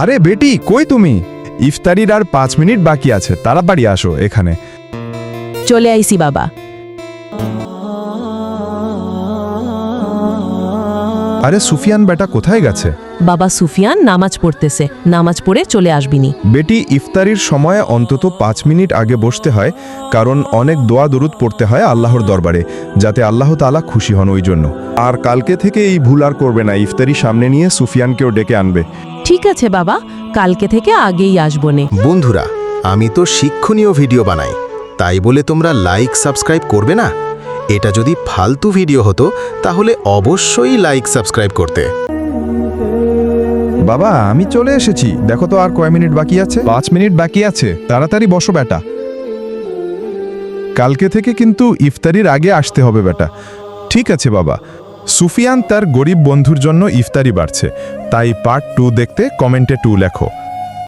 আরে বেটি, কই তুমি? ইফতারির আর 5 মিনিট বাকি আছে, তাড়াতাড়ি আসো এখানে। চলে আইসি বাবা। আরে সুফিয়ান বেটা কোথায় গেছে? বাবা সুফিয়ান নামাজ পড়তেছে, নামাজ পড়ে চলে আসবিনি। বেটি, ইফতারির সময় অন্তত 5 মিনিট আগে বসতে হয়, কারণ অনেক দোয়া দরুদ পড়তে হয় আল্লাহর দরবারে, যাতে আল্লাহ তাআলা খুশি হন ওই জন্য। আর কালকে থেকে এই ভুল আর করবে না, ইফতারি সামনে নিয়ে সুফিয়ানকেও ডেকে আনবে। ঠিক আছে বাবা, কালকে থেকে আগেই আসবনে। বন্ধুরা, আমি তো শিক্ষণীয় ভিডিও বানাই, তাই বলে তোমরা লাইক সাবস্ক্রাইব করবে না? এটা যদি ফালতু ভিডিও হতো তাহলে অবশ্যই লাইক সাবস্ক্রাইব করতে। বাবা, আমি চলে এসেছি, দেখো তো আর কয় মিনিট বাকি আছে। 5 মিনিট বাকি আছে, তাড়াতাড়ি বসো বেটা। কালকে থেকে কিন্তু ইফতারির আগে আসতে হবে বেটা। ঠিক আছে বাবা। সুফিয়ান তার গরিব বন্ধুর জন্য ইফতারি বাড়ছে, তাই পার্ট 2 দেখতে কমেন্টে 2 লেখো।